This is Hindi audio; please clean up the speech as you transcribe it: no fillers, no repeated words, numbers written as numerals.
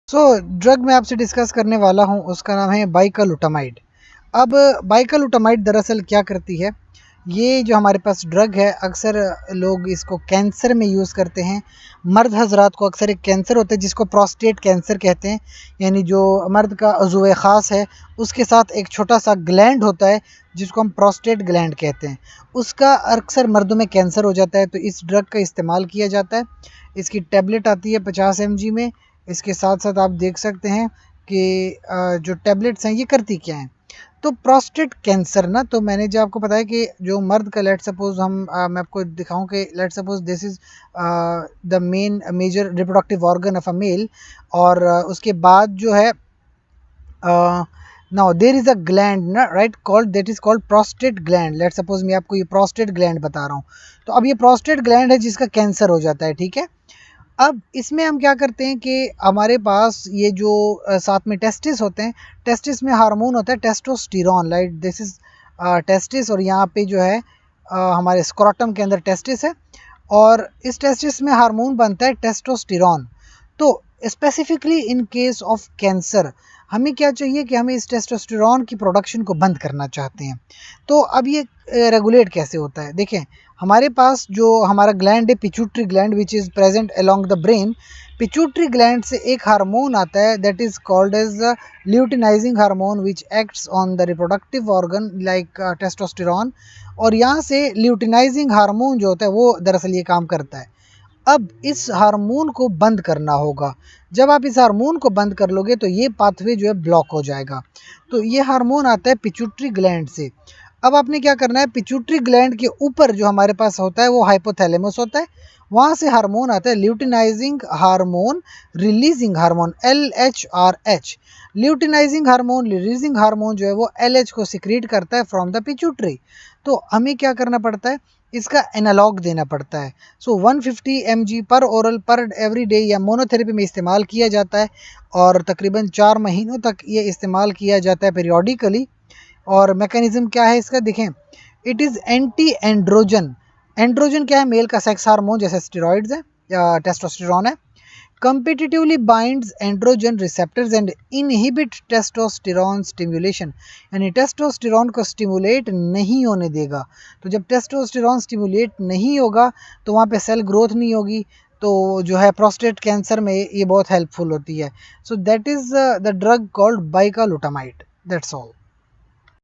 ड्रग मैं आपसे डिस्कस करने वाला हूँ उसका नाम है बाइकालुटामाइड। अब बाइकालुटामाइड दरअसल क्या करती है, ये जो हमारे पास ड्रग है अक्सर लोग इसको कैंसर में यूज़ करते हैं। मर्द हजरात को अक्सर एक कैंसर होता है जिसको प्रोस्टेट कैंसर कहते हैं, यानी जो मर्द का अज़ुवे ख़ास है उसके साथ एक छोटा सा ग्लैंड होता है जिसको हम प्रोस्टेट ग्लैंड कहते हैं, उसका अक्सर मर्दों में कैंसर हो जाता है। तो इस ड्रग का इस्तेमाल किया जाता है। इसकी टैबलेट आती है 50 mg में। इसके साथ साथ आप देख सकते हैं कि जो टैबलेट्स हैं ये करती क्या हैं। तो प्रोस्टेट कैंसर ना, तो मैंने जो आपको बताया कि जो मर्द का लेट सपोज मैं आपको दिखाऊं कि let suppose this is the main major reproductive organ of a male, और उसके बाद जो है now there is a gland ना, right, called that is called prostate gland. Let suppose मैं आपको ये प्रोस्टेट ग्लैंड बता रहा हूँ। तो अब ये प्रोस्टेट ग्लैंड है जिसका कैंसर हो जाता है, ठीक है। अब इसमें हम क्या करते हैं कि हमारे पास ये जो साथ में टेस्टिस होते हैं, टेस्टिस में हार्मोन होता है testosterone, right, this is testis, और यहाँ पे जो है हमारे स्क्रोटम के अंदर टेस्टिस है, और इस टेस्टिस में हार्मोन बनता है टेस्टोस्टेरोन। तो specifically in case of cancer हमें क्या चाहिए कि हमें इस टेस्टोस्टेरोन की प्रोडक्शन को बंद करना चाहते हैं। तो अब ये रेगुलेट कैसे होता है, देखें, हमारे पास जो हमारा ग्लैंड है pituitary gland which is present along the brain, pituitary gland से एक हार्मोन आता है that is called as luteinizing hormone which acts on the reproductive organ like testosterone, और यहाँ से ल्यूटिनाइजिंग हार्मोन जो होता है वो दरअसल ये काम करता है। अब इस हार्मोन को बंद करना होगा। जब आप इस हार्मोन को बंद कर लोगे तो ये पाथवे जो है ब्लॉक हो जाएगा। तो ये हार्मोन आता है पिट्यूटरी ग्लैंड से। अब आपने क्या करना है, पिट्यूटरी ग्लैंड के ऊपर जो हमारे पास होता है वो हाइपोथैलेमस होता है, वहाँ से हार्मोन आता है luteinizing hormone releasing hormone LHRH। Luteinizing hormone releasing hormone जो है वो LH को सिक्रीट करता है फ्रॉम द पिट्यूटरी। तो हमें क्या करना पड़ता है, इसका एनालॉग देना पड़ता है। सो 150 mg पर ओरल पर एवरी डे या मोनोथेरेपी में इस्तेमाल किया जाता है, और तकरीबन 4 महीनों तक ये इस्तेमाल किया जाता है पीरियोडिकली। और मैकेनिज्म क्या है इसका, देखें, it is anti androgen. Androgen क्या है, मेल का सेक्स हार्मोन जैसे स्टेरॉइड्स है या टेस्टोस्टेरोन है। competitively binds androgen receptors and inhibit testosterone stimulation, यानी टेस्टोस्टेरोन को स्टिमुलेट नहीं होने देगा। तो जब टेस्टोस्टेरोन स्टिमुलेट नहीं होगा तो वहाँ पे सेल ग्रोथ नहीं होगी, तो जो है प्रोस्टेट कैंसर में ये बहुत हेल्पफुल होती है। So that is the drug called bicalutamide, that's all.